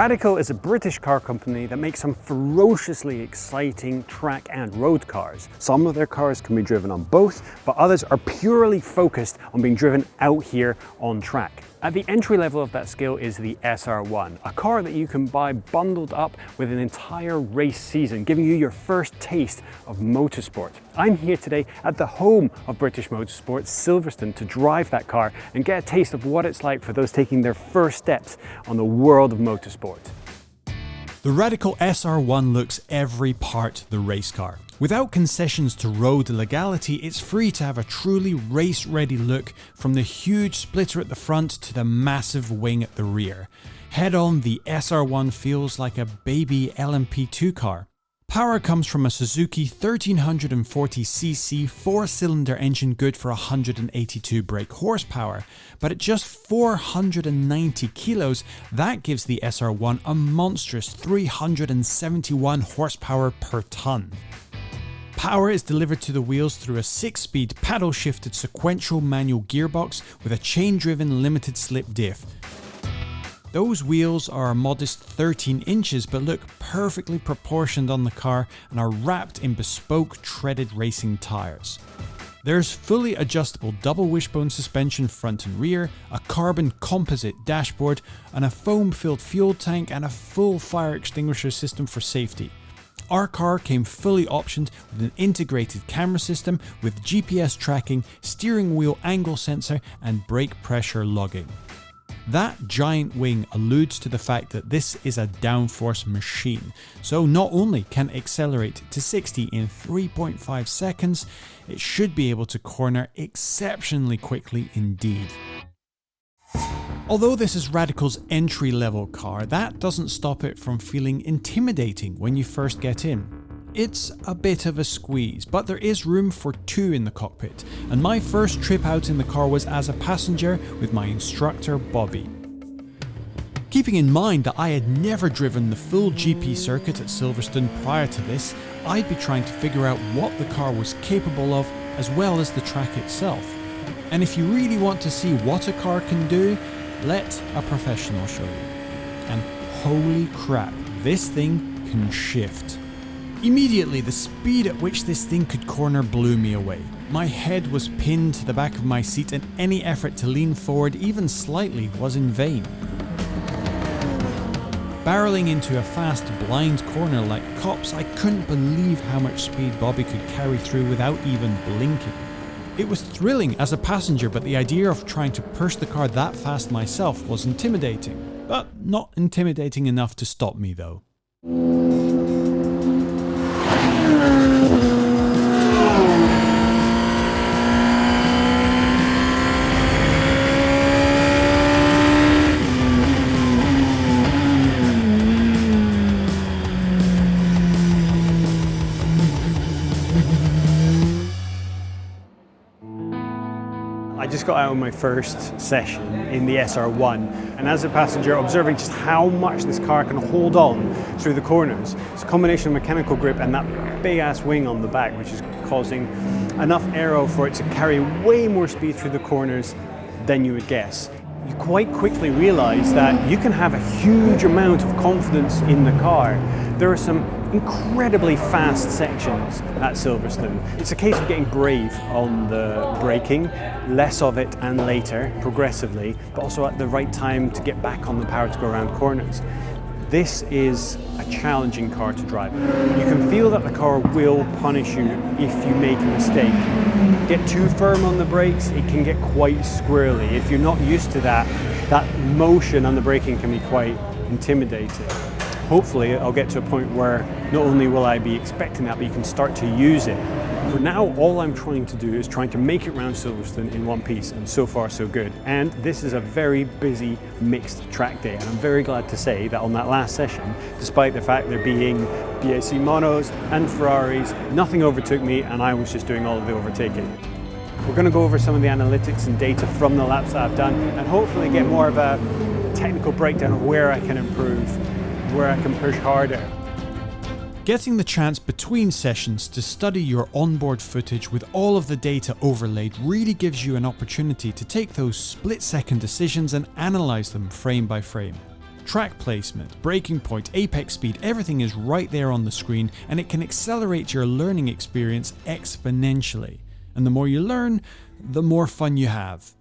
Radical is a British car company that makes some ferociously exciting track and road cars. Some of their cars can be driven on both, but others are purely focused on being driven out here on track. At the entry level of that scale is the SR1, a car that you can buy bundled up with an entire race season, giving you your first taste of motorsport. I'm here today at the home of British motorsport, Silverstone, to drive that car and get a taste of what it's like for those taking their first steps on the world of motorsport. The Radical SR1 looks every part the race car. Without concessions to road legality, it's free to have a truly race-ready look, from the huge splitter at the front to the massive wing at the rear. Head-on, the SR1 feels like a baby LMP2 car. Power comes from a Suzuki 1340cc 4-cylinder engine good for 182 brake horsepower, but at just 490 kilos, that gives the SR1 a monstrous 371 horsepower per tonne. Power is delivered to the wheels through a 6-speed paddle-shifted sequential manual gearbox with a chain-driven limited slip diff. Those wheels are a modest 13 inches but look perfectly proportioned on the car and are wrapped in bespoke treaded racing tyres. There's fully adjustable double wishbone suspension front and rear, a carbon composite dashboard, and a foam-filled fuel tank and a full fire extinguisher system for safety. Our car came fully optioned with an integrated camera system with GPS tracking, steering wheel angle sensor and brake pressure logging. That giant wing alludes to the fact that this is a downforce machine, so not only can it accelerate to 60 in 3.5 seconds, it should be able to corner exceptionally quickly indeed. Although this is Radical's entry-level car, that doesn't stop it from feeling intimidating when you first get in. It's a bit of a squeeze, but there is room for two in the cockpit, and my first trip out in the car was as a passenger with my instructor Bobby. Keeping in mind that I had never driven the full GP circuit at Silverstone prior to this, I'd be trying to figure out what the car was capable of as well as the track itself. And if you really want to see what a car can do, let a professional show you. And holy crap, this thing can shift. Immediately, the speed at which this thing could corner blew me away. My head was pinned to the back of my seat and any effort to lean forward even slightly was in vain. Barreling into a fast blind corner like cops, I couldn't believe how much speed Bobby could carry through without even blinking. It was thrilling as a passenger, but the idea of trying to push the car that fast myself was intimidating. But not intimidating enough to stop me though. I just got out of my first session in the SR1, and as a passenger observing just how much this car can hold on through the corners. It's a combination of mechanical grip and that big ass wing on the back, which is causing enough aero for it to carry way more speed through the corners than you would guess. You quite quickly realize that you can have a huge amount of confidence in the car. There are some incredibly fast sections at Silverstone. It's a case of getting brave on the braking, less of it and later, progressively, but also at the right time to get back on the power to go around corners. This is a challenging car to drive. You can feel that the car will punish you if you make a mistake. Get too firm on the brakes, it can get quite squirrely. If you're not used to that motion on the braking can be quite intimidating. Hopefully I'll get to a point where not only will I be expecting that, but you can start to use it. For now, all I'm trying to do is trying to make it around Silverstone in one piece, and so far so good. And this is a very busy mixed track day, and I'm very glad to say that on that last session, despite the fact there being BAC monos and Ferraris, nothing overtook me and I was just doing all of the overtaking. We're going to go over some of the analytics and data from the laps that I've done and hopefully get more of a technical breakdown of where I can improve, where I can push harder. Getting the chance between sessions to study your onboard footage with all of the data overlaid really gives you an opportunity to take those split-second decisions and analyze them frame by frame. Track placement, braking point, apex speed, everything is right there on the screen, and it can accelerate your learning experience exponentially. And the more you learn, the more fun you have.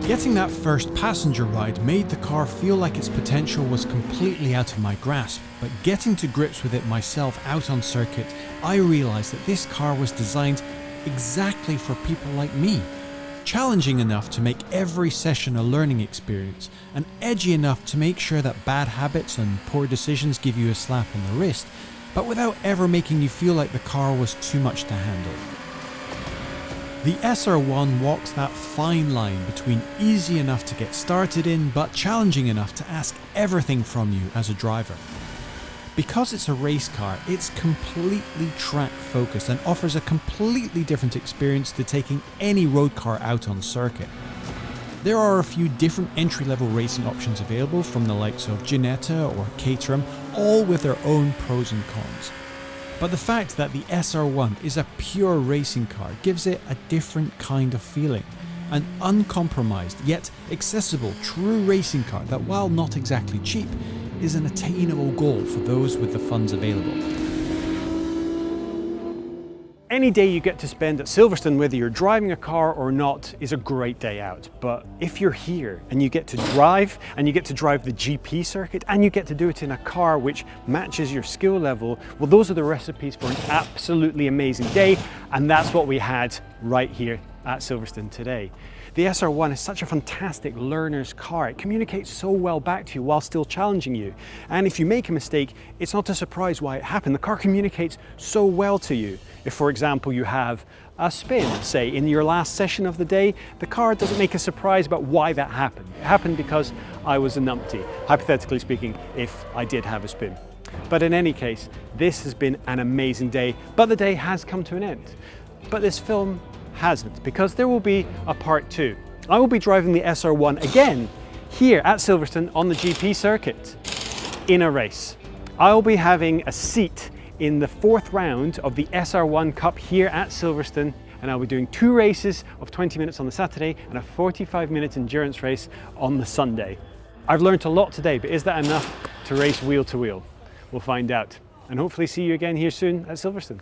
Getting that first passenger ride made the car feel like its potential was completely out of my grasp, but getting to grips with it myself out on circuit, I realised that this car was designed exactly for people like me. Challenging enough to make every session a learning experience, and edgy enough to make sure that bad habits and poor decisions give you a slap on the wrist, but without ever making you feel like the car was too much to handle. The SR1 walks that fine line between easy enough to get started in, but challenging enough to ask everything from you as a driver. Because it's a race car, it's completely track focused and offers a completely different experience to taking any road car out on circuit. There are a few different entry-level racing options available from the likes of Ginetta or Caterham, all with their own pros and cons. But the fact that the SR1 is a pure racing car gives it a different kind of feeling. An uncompromised yet accessible true racing car that, while not exactly cheap, is an attainable goal for those with the funds available. Any day you get to spend at Silverstone, whether you're driving a car or not, is a great day out. But if you're here and you get to drive, the GP circuit, and you get to do it in a car which matches your skill level, well, those are the recipes for an absolutely amazing day, and that's what we had right here at Silverstone today. The SR1 is such a fantastic learner's car. It communicates so well back to you while still challenging you. And if you make a mistake, it's not a surprise why it happened. The car communicates so well to you. If, for example, you have a spin, say, in your last session of the day, the car doesn't make a surprise about why that happened. It happened because I was a numpty, hypothetically speaking, if I did have a spin. But in any case, this has been an amazing day, but the day has come to an end. But this film hasn't, because there will be a part 2. I will be driving the SR1 again here at Silverstone on the GP circuit in a race. I will be having a seat in the 4th round of the SR1 Cup here at Silverstone, and I'll be doing 2 races of 20 minutes on the Saturday and a 45-minute endurance race on the Sunday. I've learned a lot today, but is that enough to race wheel to wheel? We'll find out, and hopefully see you again here soon at Silverstone.